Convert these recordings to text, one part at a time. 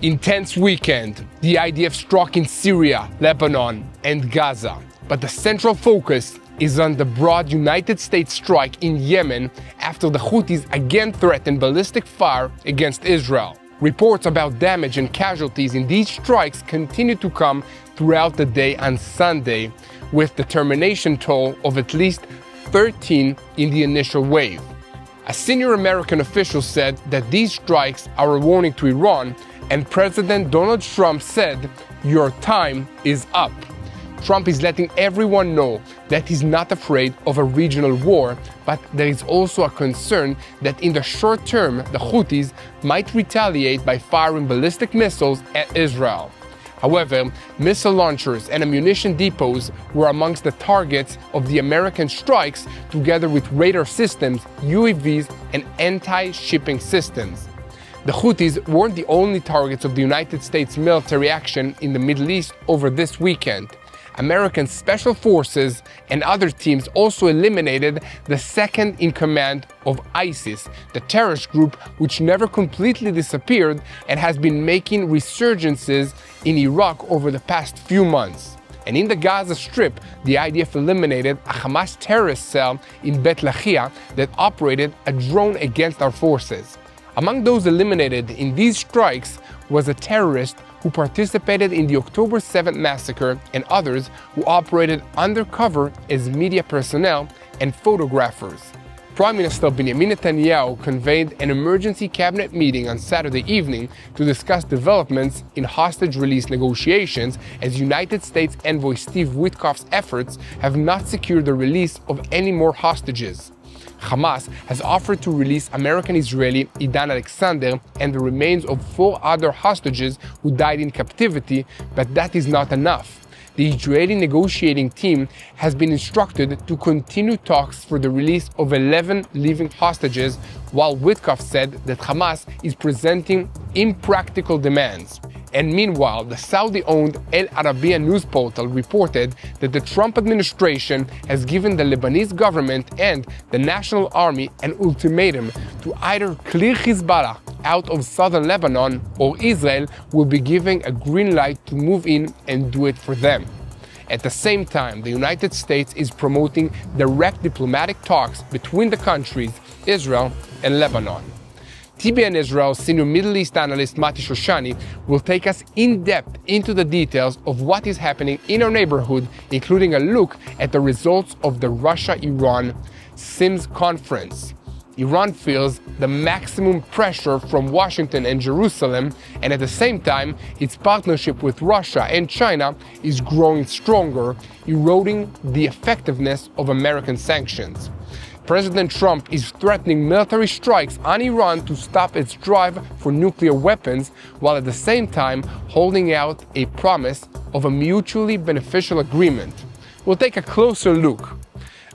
Intense weekend. The IDF struck in Syria, Lebanon, and Gaza. But the central focus is on the broad United States strike in Yemen after the Houthis again threatened ballistic fire against Israel. Reports about damage and casualties in these strikes continue to come throughout the day on Sunday, with the termination toll of at least 13 in the initial wave. A senior American official said that these strikes are a warning to Iran, and President Donald Trump said, "Your time is up." Trump is letting everyone know that he's not afraid of a regional war, but there is also a concern that in the short term, the Houthis might retaliate by firing ballistic missiles at Israel. However, missile launchers and ammunition depots were amongst the targets of the American strikes, together with radar systems, UAVs, and anti-shipping systems. The Houthis weren't the only targets of the United States military action in the Middle East over this weekend. American special forces and other teams also eliminated the second-in-command of ISIS, the terrorist group which never completely disappeared and has been making resurgences in Iraq over the past few months. And in the Gaza Strip, the IDF eliminated a Hamas terrorist cell in Beit Lahia that operated a drone against our forces. Among those eliminated in these strikes was a terrorist who participated in the October 7th massacre and others who operated undercover as media personnel and photographers. Prime Minister Benjamin Netanyahu convened an emergency cabinet meeting on Saturday evening to discuss developments in hostage release negotiations, as United States envoy Steve Witkoff's efforts have not secured the release of any more hostages. Hamas has offered to release American-Israeli Idan Alexander and the remains of 4 other hostages who died in captivity, but that is not enough. The Israeli negotiating team has been instructed to continue talks for the release of 11 living hostages, while Witkoff said that Hamas is presenting impractical demands. And meanwhile, the Saudi-owned El Arabiya news portal reported that the Trump administration has given the Lebanese government and the National Army an ultimatum to either clear Hezbollah out of southern Lebanon, or Israel will be giving a green light to move in and do it for them. At the same time, the United States is promoting direct diplomatic talks between the countries, Israel and Lebanon. TBN Israel's senior Middle East analyst Mati Shoshani will take us in depth into the details of what is happening in our neighborhood, including a look at the results of the Russia-Iran Sims conference. Iran feels the maximum pressure from Washington and Jerusalem, and at the same time, its partnership with Russia and China is growing stronger, eroding the effectiveness of American sanctions. President Trump is threatening military strikes on Iran to stop its drive for nuclear weapons, while at the same time holding out a promise of a mutually beneficial agreement. We'll take a closer look.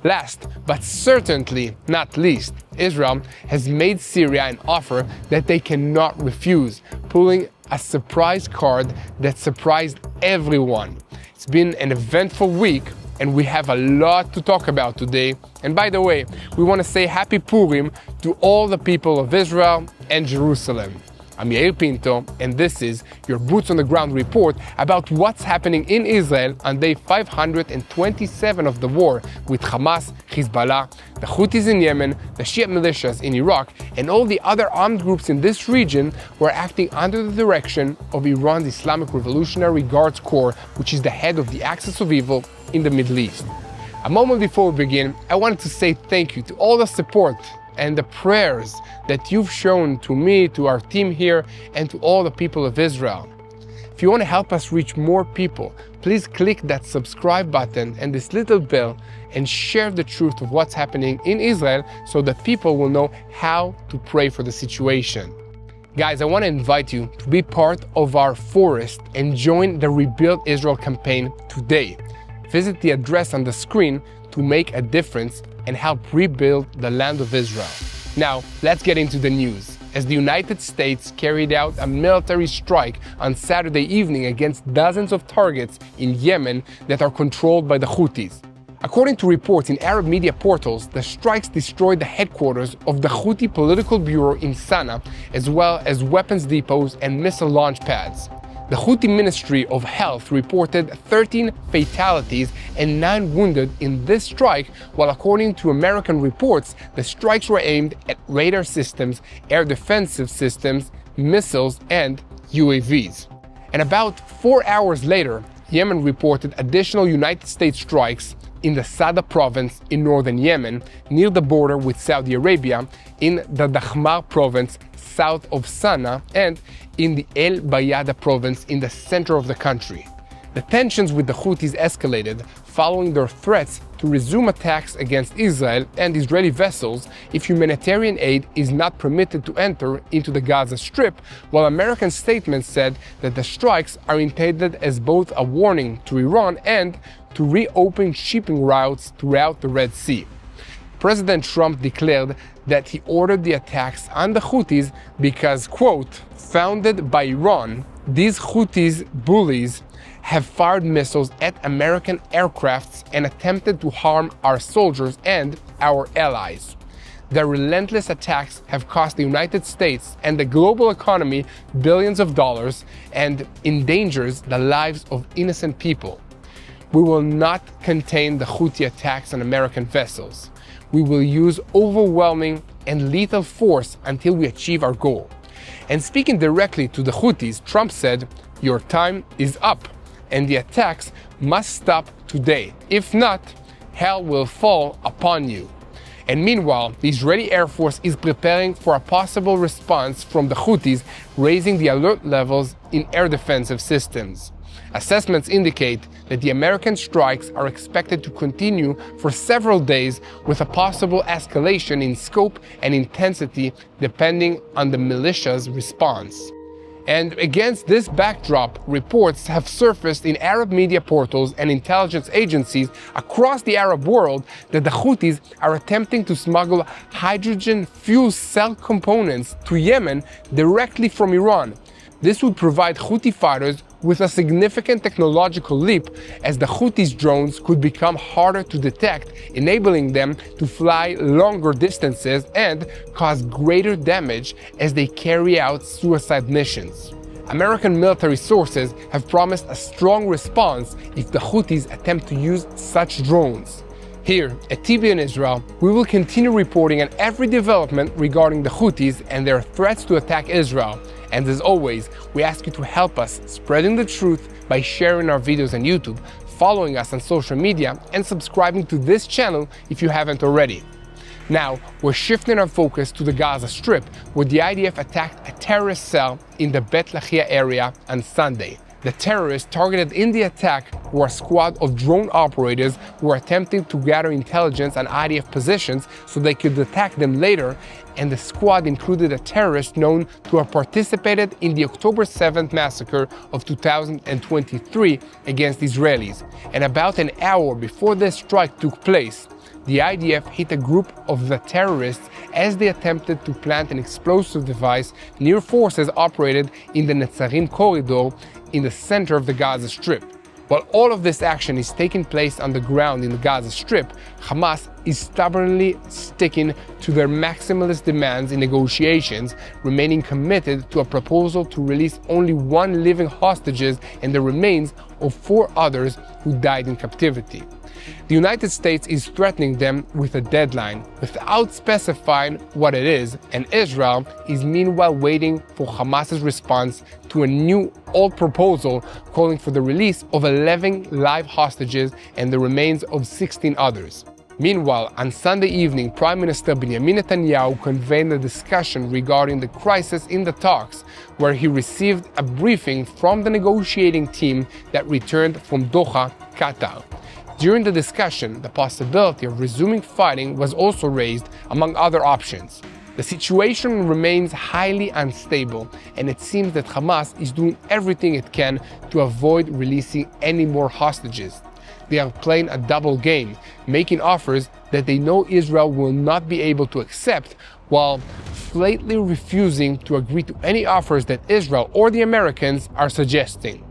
Last, but certainly not least, Israel has made Syria an offer that they cannot refuse, pulling a surprise card that surprised everyone. It's been an eventful week, and we have a lot to talk about today. And by the way, we want to say Happy Purim to all the people of Israel and Jerusalem. I'm Yair Pinto, and this is your Boots on the Ground report about what's happening in Israel on day 527 of the war with Hamas, Hezbollah, the Houthis in Yemen, the Shia militias in Iraq, and all the other armed groups in this region who are acting under the direction of Iran's Islamic Revolutionary Guards Corps, which is the head of the axis of evil in the Middle East. A moment before we begin, I wanted to say thank you to all the support and the prayers that you've shown to me, to our team here, and to all the people of Israel. If you want to help us reach more people, please click that subscribe button and this little bell and share the truth of what's happening in Israel so that people will know how to pray for the situation. Guys, I want to invite you to be part of our forest and join the Rebuild Israel campaign today. Visit the address on the screen to make a difference and help rebuild the land of Israel. Now, let's get into the news. As the United States carried out a military strike on Saturday evening against dozens of targets in Yemen that are controlled by the Houthis. According to reports in Arab media portals, the strikes destroyed the headquarters of the Houthi political bureau in Sana'a, as well as weapons depots and missile launch pads. The Houthi Ministry of Health reported 13 fatalities and 9 wounded in this strike, while according to American reports, the strikes were aimed at radar systems, air defensive systems, missiles, and UAVs. And about 4 hours later, Yemen reported additional United States strikes in the Sada province in northern Yemen, near the border with Saudi Arabia, in the Dakhmar province south of Sana'a, and in the El Bayada province in the center of the country. The tensions with the Houthis escalated following their threats to resume attacks against Israel and Israeli vessels if humanitarian aid is not permitted to enter into the Gaza Strip, while American statements said that the strikes are intended as both a warning to Iran and to reopen shipping routes throughout the Red Sea. President Trump declared that he ordered the attacks on the Houthis because, quote, founded by Iran, these Houthis bullies have fired missiles at American aircrafts and attempted to harm our soldiers and our allies. Their relentless attacks have cost the United States and the global economy billions of dollars and endangers the lives of innocent people. We will not contain the Houthi attacks on American vessels. We will use overwhelming and lethal force until we achieve our goal. And speaking directly to the Houthis, Trump said, "Your time is up, and the attacks must stop today. If not, hell will fall upon you." And meanwhile, the Israeli Air Force is preparing for a possible response from the Houthis, raising the alert levels in air defensive systems. Assessments indicate that the American strikes are expected to continue for several days, with a possible escalation in scope and intensity depending on the militia's response. And against this backdrop, reports have surfaced in Arab media portals and intelligence agencies across the Arab world that the Houthis are attempting to smuggle hydrogen fuel cell components to Yemen directly from Iran. This would provide Houthi fighters with a significant technological leap, as the Houthis' drones could become harder to detect, enabling them to fly longer distances and cause greater damage as they carry out suicide missions. American military sources have promised a strong response if the Houthis attempt to use such drones. Here at TBN Israel, we will continue reporting on every development regarding the Houthis and their threats to attack Israel. And as always, we ask you to help us spreading the truth by sharing our videos on YouTube, following us on social media, and subscribing to this channel if you haven't already. Now, we're shifting our focus to the Gaza Strip, where the IDF attacked a terrorist cell in the Bet Lahia area on Sunday. The terrorists targeted in the attack were a squad of drone operators who were attempting to gather intelligence on IDF positions so they could attack them later, and the squad included a terrorist known to have participated in the October 7th massacre of 2023 against Israelis. And about an hour before this strike took place, the IDF hit a group of the terrorists as they attempted to plant an explosive device near forces operated in the Netzarim corridor in the center of the Gaza Strip. While all of this action is taking place on the ground in the Gaza Strip, Hamas is stubbornly sticking to their maximalist demands in negotiations, remaining committed to a proposal to release only 1 living hostages and the remains of 4 others who died in captivity. The United States is threatening them with a deadline without specifying what it is, and Israel is meanwhile waiting for Hamas's response to a new old proposal calling for the release of 11 live hostages and the remains of 16 others. Meanwhile, on Sunday evening, Prime Minister Benjamin Netanyahu convened a discussion regarding the crisis in the talks, where he received a briefing from the negotiating team that returned from Doha, Qatar. During the discussion, the possibility of resuming fighting was also raised, among other options. The situation remains highly unstable, and it seems that Hamas is doing everything it can to avoid releasing any more hostages. They are playing a double game, making offers that they know Israel will not be able to accept, while flatly refusing to agree to any offers that Israel or the Americans are suggesting.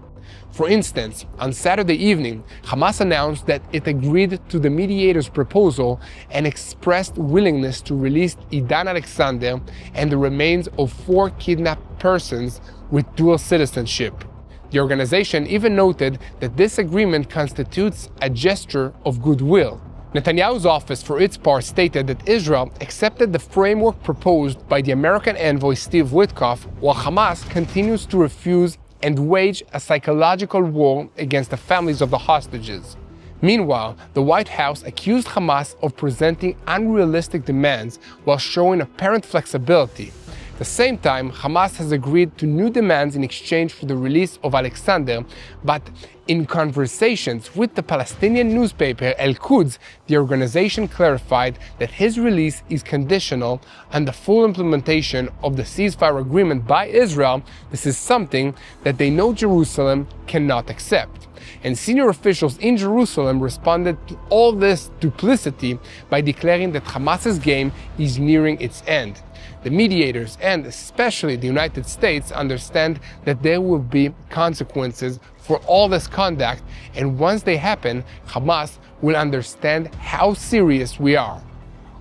For instance, on Saturday evening, Hamas announced that it agreed to the mediator's proposal and expressed willingness to release Idan Alexander and the remains of 4 kidnapped persons with dual citizenship. The organization even noted that this agreement constitutes a gesture of goodwill. Netanyahu's office, for its part, stated that Israel accepted the framework proposed by the American envoy Steve Witkoff, while Hamas continues to refuse and wage a psychological war against the families of the hostages. Meanwhile, the White House accused Hamas of presenting unrealistic demands while showing apparent flexibility. At the same time, Hamas has agreed to new demands in exchange for the release of Alexander, but in conversations with the Palestinian newspaper El-Quds, the organization clarified that his release is conditional on the full implementation of the ceasefire agreement by Israel. This is something that they know Jerusalem cannot accept. And senior officials in Jerusalem responded to all this duplicity by declaring that Hamas's game is nearing its end. The mediators, and especially the United States, understand that there will be consequences for all this conduct, and once they happen, Hamas will understand how serious we are.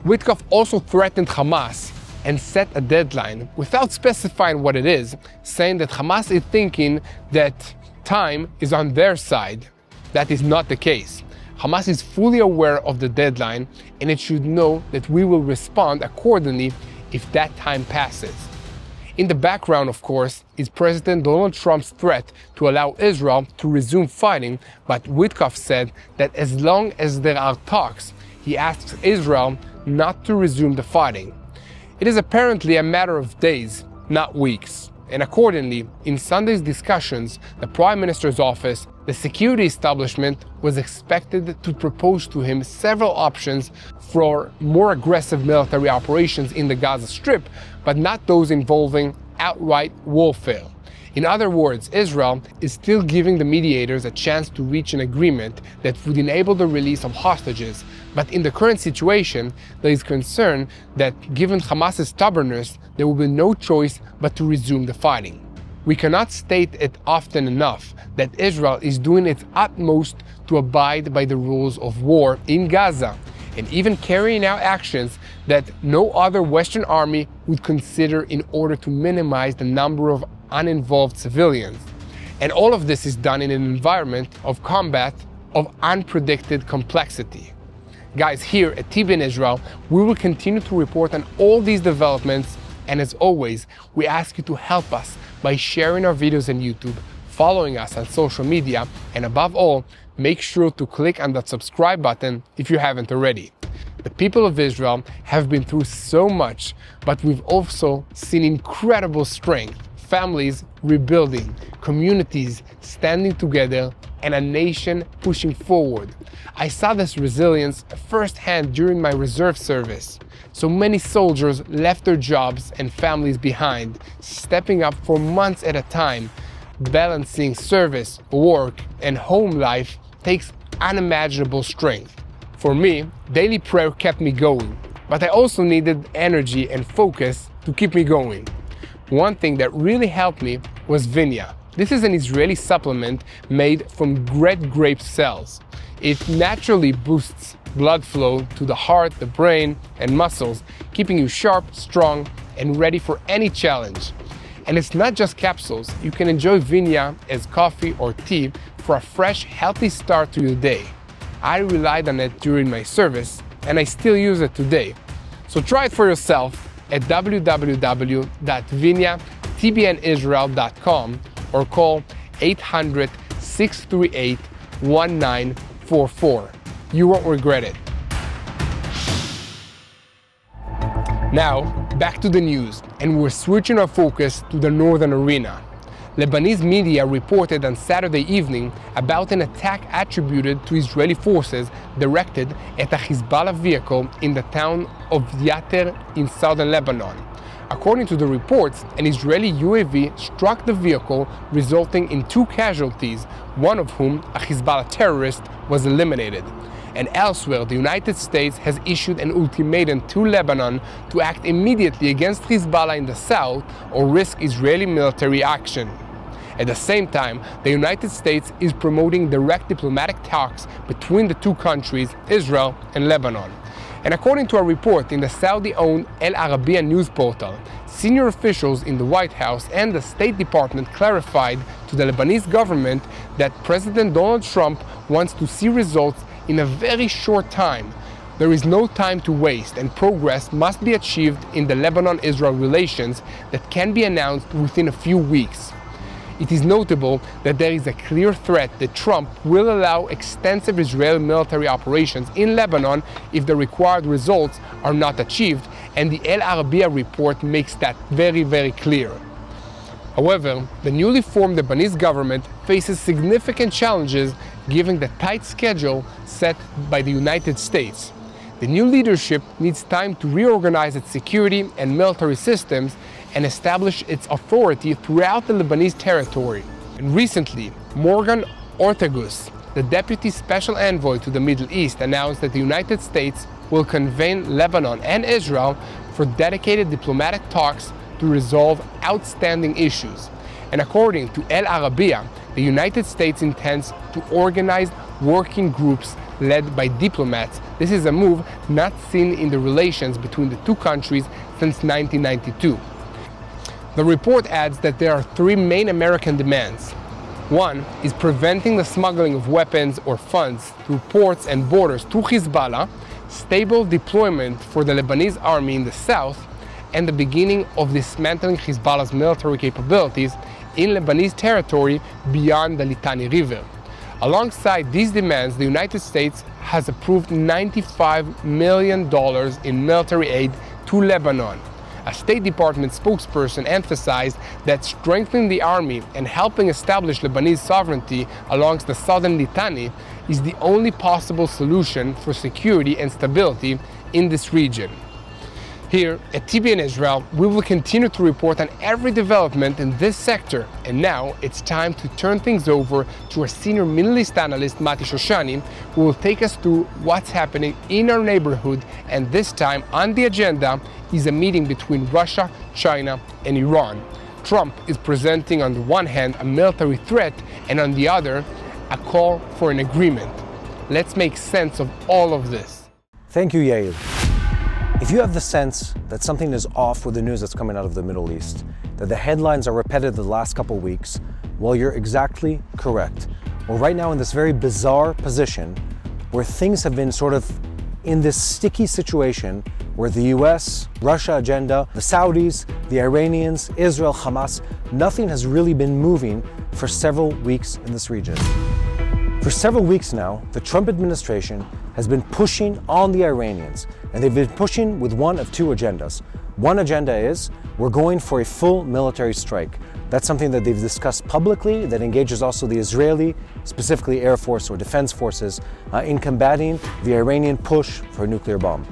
Witkoff also threatened Hamas and set a deadline without specifying what it is, saying that Hamas is thinking that time is on their side. That is not the case. Hamas is fully aware of the deadline, and it should know that we will respond accordingly if that time passes. In the background, of course, is President Donald Trump's threat to allow Israel to resume fighting, but Witkoff said that as long as there are talks, he asks Israel not to resume the fighting. It is apparently a matter of days, not weeks. And accordingly, in Sunday's discussions, the Prime Minister's office, the security establishment, was expected to propose to him several options for more aggressive military operations in the Gaza Strip, but not those involving outright warfare. In other words, Israel is still giving the mediators a chance to reach an agreement that would enable the release of hostages, but in the current situation, there is concern that given Hamas's stubbornness, there will be no choice but to resume the fighting. We cannot state it often enough that Israel is doing its utmost to abide by the rules of war in Gaza, and even carrying out actions that no other Western army would consider in order to minimize the number of uninvolved civilians. And all of this is done in an environment of combat of unpredicted complexity. Guys, here at TBN Israel, we will continue to report on all these developments, and as always, we ask you to help us by sharing our videos on YouTube, following us on social media, and above all, make sure to click on that subscribe button if you haven't already. The people of Israel have been through so much, but we've also seen incredible strength, families rebuilding, communities standing together, and a nation pushing forward. I saw this resilience firsthand during my reserve service. So many soldiers left their jobs and families behind, stepping up for months at a time. Balancing service, work, and home life takes unimaginable strength. For me, daily prayer kept me going, but I also needed energy and focus to keep me going. One thing that really helped me was Vinya. This is an Israeli supplement made from red grape cells. It naturally boosts blood flow to the heart, the brain, and muscles, keeping you sharp, strong, and ready for any challenge. And it's not just capsules. You can enjoy Vinya as coffee or tea for a fresh, healthy start to your day. I relied on it during my service, and I still use it today. So try it for yourself at www.vinyatbnisrael.com or call 800-638-1944. You won't regret it. Now, back to the news, and we're switching our focus to the northern arena. Lebanese media reported on Saturday evening about an attack attributed to Israeli forces directed at a Hezbollah vehicle in the town of Yair in southern Lebanon. According to the reports, an Israeli UAV struck the vehicle, resulting in 2 casualties, one of whom, a Hezbollah terrorist, was eliminated. And elsewhere, the United States has issued an ultimatum to Lebanon to act immediately against Hezbollah in the south or risk Israeli military action. At the same time, the United States is promoting direct diplomatic talks between the two countries, Israel and Lebanon. And according to a report in the Saudi-owned Al Arabiya news portal, senior officials in the White House and the State Department clarified to the Lebanese government that President Donald Trump wants to see results in a very short time. There is no time to waste, and progress must be achieved in the Lebanon-Israel relations that can be announced within a few weeks. It is notable that there is a clear threat that Trump will allow extensive Israeli military operations in Lebanon if the required results are not achieved, and the Al Arabiya report makes that very, very clear. However, the newly formed Lebanese government faces significant challenges given the tight schedule set by the United States. The new leadership needs time to reorganize its security and military systems and establish its authority throughout the Lebanese territory. And recently, Morgan Ortagus, the Deputy Special Envoy to the Middle East, announced that the United States will convene Lebanon and Israel for dedicated diplomatic talks to resolve outstanding issues. And according to Al Arabiya, the United States intends to organize working groups led by diplomats. This is a move not seen in the relations between the two countries since 1992. The report adds that there are three main American demands. One is preventing the smuggling of weapons or funds through ports and borders to Hezbollah, stable deployment for the Lebanese army in the south, and the beginning of dismantling Hezbollah's military capabilities in Lebanese territory beyond the Litani River. Alongside these demands, the United States has approved $95 million in military aid to Lebanon. A State Department spokesperson emphasized that strengthening the army and helping establish Lebanese sovereignty along the southern Litani is the only possible solution for security and stability in this region. Here at TBN Israel, we will continue to report on every development in this sector. And now it's time to turn things over to our senior Middle East analyst, Mati Shoshani, who will take us through what's happening in our neighborhood. And this time on the agenda is a meeting between Russia, China, and Iran. Trump is presenting on the one hand a military threat and on the other a call for an agreement. Let's make sense of all of this. Thank you, Yair. If you have the sense that something is off with the news that's coming out of the Middle East, that the headlines are repetitive the last couple of weeks, well, you're exactly correct. We're right now in this very bizarre position where things have been sort of in this sticky situation where the US, Russia agenda, the Saudis, the Iranians, Israel, Hamas, nothing has really been moving for several weeks in this region. For several weeks now, the Trump administration has been pushing on the Iranians, and they've been pushing with one of two agendas. One agenda is, we're going for a full military strike. That's something that they've discussed publicly, that engages also the Israeli, specifically Air Force or Defense Forces, in combating the Iranian push for a nuclear bomb.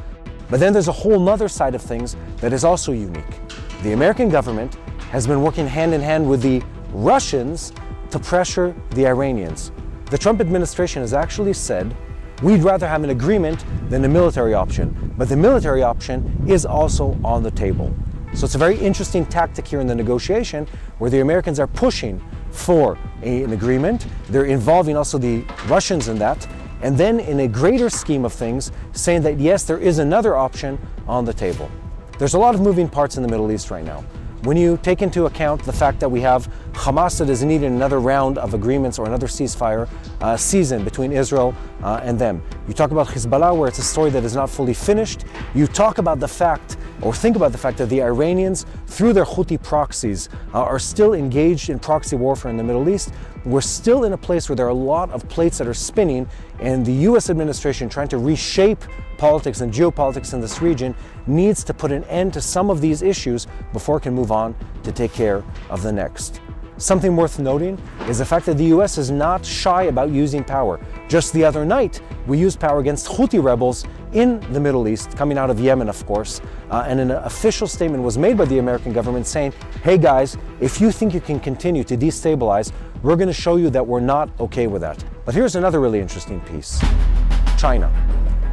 But then there's a whole nother side of things that is also unique. The American government has been working hand in hand with the Russians to pressure the Iranians. The Trump administration has actually said, we'd rather have an agreement than a military option, but the military option is also on the table. So it's a very interesting tactic here in the negotiation where the Americans are pushing for an agreement. They're involving also the Russians in that, and then in a greater scheme of things, saying that yes, there is another option on the table. There's a lot of moving parts in the Middle East right now. When you take into account the fact that we have Hamas that is needing another round of agreements or another ceasefire season between Israel and them. You talk about Hezbollah, where it's a story that is not fully finished. You talk about the fact, or think about the fact that the Iranians, through their Houthi proxies, are still engaged in proxy warfare in the Middle East. We're still in a place where there are a lot of plates that are spinning, and the US administration trying to reshape politics and geopolitics in this region needs to put an end to some of these issues before it can move on to take care of the next. Something worth noting is the fact that the US is not shy about using power. Just the other night, we used power against Houthi rebels in the Middle East, coming out of Yemen, of course, and an official statement was made by the American government saying, hey guys, if you think you can continue to destabilize, we're going to show you that we're not okay with that. But here's another really interesting piece. China.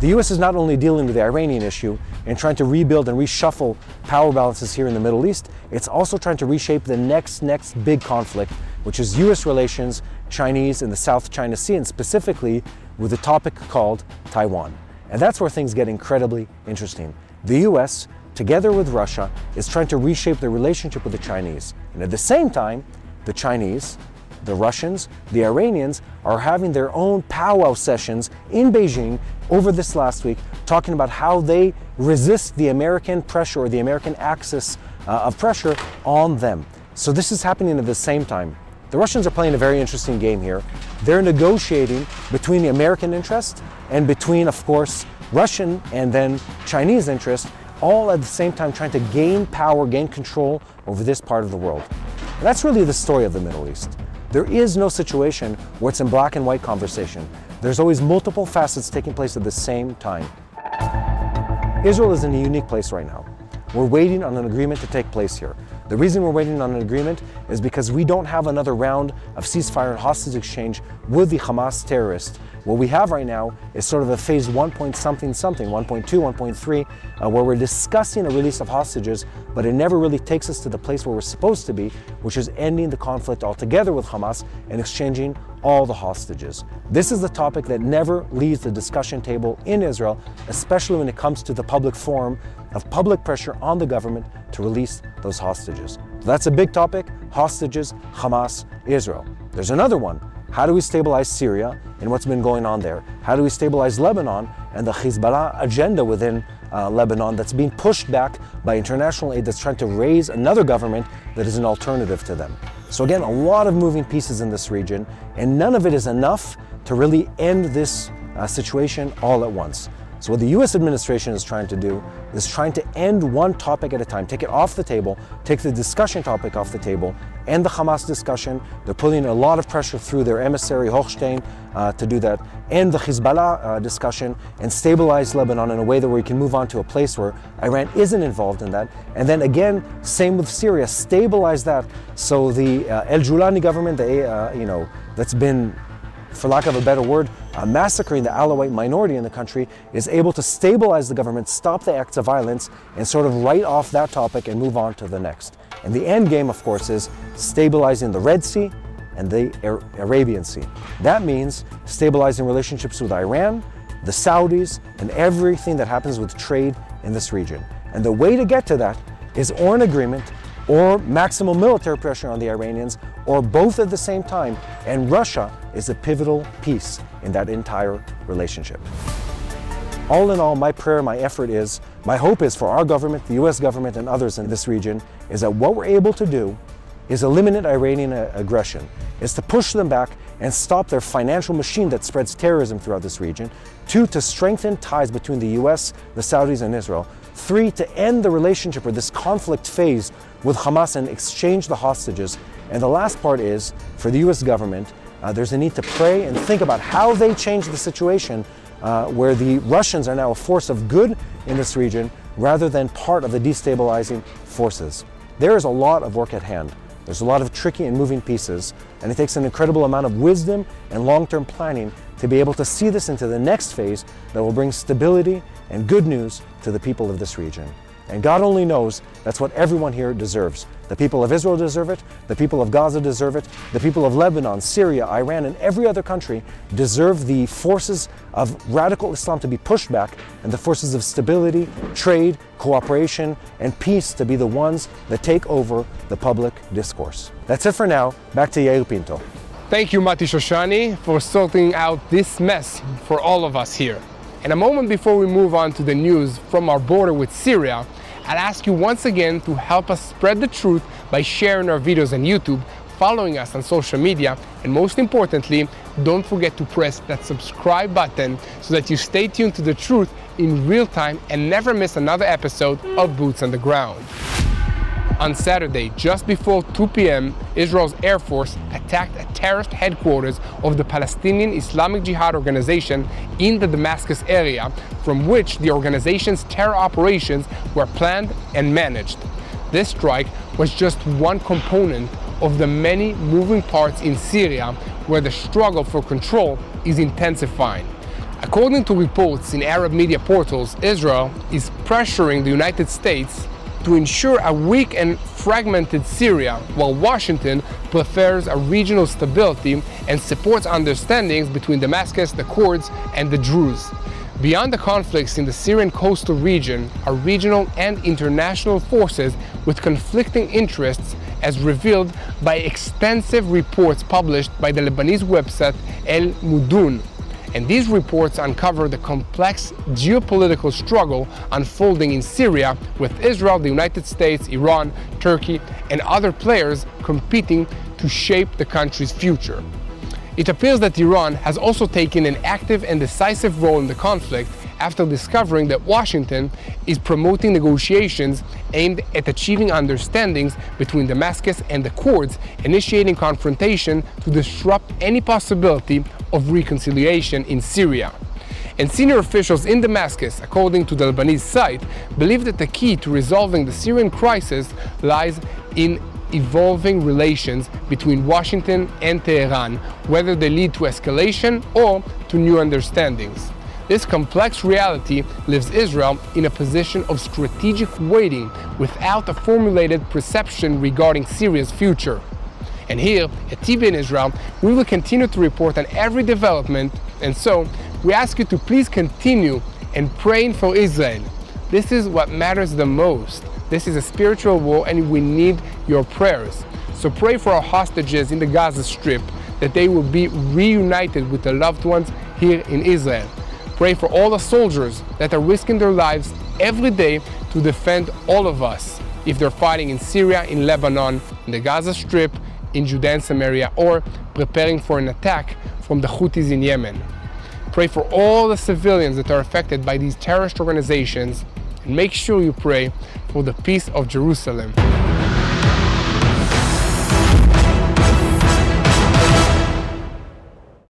The US is not only dealing with the Iranian issue and trying to rebuild and reshuffle power balances here in the Middle East, it's also trying to reshape the next big conflict which is US relations, Chinese in the South China Sea, and specifically with a topic called Taiwan. And that's where things get incredibly interesting. The US, together with Russia, is trying to reshape their relationship with the Chinese. And at the same time, the Chinese, the Russians, the Iranians are having their own powwow sessions in Beijing over this last week, talking about how they resist the American pressure or the American axis of pressure on them. So this is happening at the same time. The Russians are playing a very interesting game here. They're negotiating between the American interest and between, of course, Russian and then Chinese interest, all at the same time trying to gain power, gain control over this part of the world. And that's really the story of the Middle East. There is no situation where it's in black and white conversation. There's always multiple facets taking place at the same time. Israel is in a unique place right now. We're waiting on an agreement to take place here. The reason we're waiting on an agreement is because we don't have another round of ceasefire and hostage exchange with the Hamas terrorists. What we have right now is sort of a phase 1.something, 1.2, 1.3, where we're discussing a release of hostages, but it never really takes us to the place where we're supposed to be, which is ending the conflict altogether with Hamas and exchanging all the hostages. This is the topic that never leaves the discussion table in Israel, especially when it comes to the public forum of public pressure on the government to release those hostages. So that's a big topic: hostages, Hamas, Israel. There's another one. How do we stabilize Syria and what's been going on there? How do we stabilize Lebanon and the Hezbollah agenda within Lebanon that's being pushed back by international aid that's trying to raise another government that is an alternative to them? So again, a lot of moving pieces in this region, and none of it is enough to really end this situation all at once. So what the US administration is trying to do is trying to end one topic at a time, take it off the table, take the discussion topic off the table, end the Hamas discussion. They're putting a lot of pressure through their emissary Hochstein to do that, end the Hezbollah discussion, and stabilize Lebanon in a way that we can move on to a place where Iran isn't involved in that. And then again, same with Syria, stabilize that so the El Julani government, that's been, for lack of a better word, massacring the Alawite minority in the country, is able to stabilize the government, stop the acts of violence, and sort of write off that topic and move on to the next. And the end game, of course, is stabilizing the Red Sea and the Arabian Sea. That means stabilizing relationships with Iran, the Saudis, and everything that happens with trade in this region. And the way to get to that is or an agreement, or maximum military pressure on the Iranians, or both at the same time, and Russia is a pivotal piece in that entire relationship. All in all, my prayer, my effort is, my hope is for our government, the US government, and others in this region, is that what we're able to do is eliminate Iranian aggression, is to push them back and stop their financial machine that spreads terrorism throughout this region. 2, to strengthen ties between the US, the Saudis, and Israel. 3, to end the relationship or this conflict phase with Hamas and exchange the hostages. And the last part is, for the US government, there's a need to pray and think about how they change the situation where the Russians are now a force of good in this region rather than part of the destabilizing forces. There is a lot of work at hand. There's a lot of tricky and moving pieces, and it takes an incredible amount of wisdom and long-term planning to be able to see this into the next phase that will bring stability and good news to the people of this region. And God only knows that's what everyone here deserves. The people of Israel deserve it, the people of Gaza deserve it, the people of Lebanon, Syria, Iran, and every other country deserve the forces of radical Islam to be pushed back and the forces of stability, trade, cooperation, and peace to be the ones that take over the public discourse. That's it for now. Back to Yair Pinto. Thank you, Mati Shoshani, for sorting out this mess for all of us here. And a moment before we move on to the news from our border with Syria, I'll ask you once again to help us spread the truth by sharing our videos on YouTube, following us on social media, and most importantly, don't forget to press that subscribe button so that you stay tuned to the truth in real time and never miss another episode of Boots on the Ground. On Saturday, just before 2 p.m., Israel's Air Force attacked a terrorist headquarters of the Palestinian Islamic Jihad organization in the Damascus area, from which the organization's terror operations were planned and managed. This strike was just one component of the many moving parts in Syria, where the struggle for control is intensifying. According to reports in Arab media portals, Israel is pressuring the United States to ensure a weak and fragmented Syria, while Washington prefers a regional stability and supports understandings between Damascus, the Kurds, and the Druze. Beyond the conflicts in the Syrian coastal region are regional and international forces with conflicting interests, as revealed by extensive reports published by the Lebanese website El Mudun. And these reports uncover the complex geopolitical struggle unfolding in Syria, with Israel, the United States, Iran, Turkey, and other players competing to shape the country's future. It appears that Iran has also taken an active and decisive role in the conflict after discovering that Washington is promoting negotiations aimed at achieving understandings between Damascus and the Kurds, initiating confrontation to disrupt any possibility of reconciliation in Syria. And senior officials in Damascus, according to the Lebanese site, believe that the key to resolving the Syrian crisis lies in evolving relations between Washington and Tehran, whether they lead to escalation or to new understandings. This complex reality leaves Israel in a position of strategic waiting without a formulated perception regarding Syria's future. And here at TBN Israel, we will continue to report on every development, and so we ask you to please continue and praying for Israel. This is what matters the most. This is a spiritual war and we need your prayers. So pray for our hostages in the Gaza Strip, that they will be reunited with their loved ones here in Israel. Pray for all the soldiers that are risking their lives every day to defend all of us, if they're fighting in Syria, in Lebanon, in the Gaza Strip, in Judea and Samaria, or preparing for an attack from the Houthis in Yemen. Pray for all the civilians that are affected by these terrorist organizations, and make sure you pray for the peace of Jerusalem.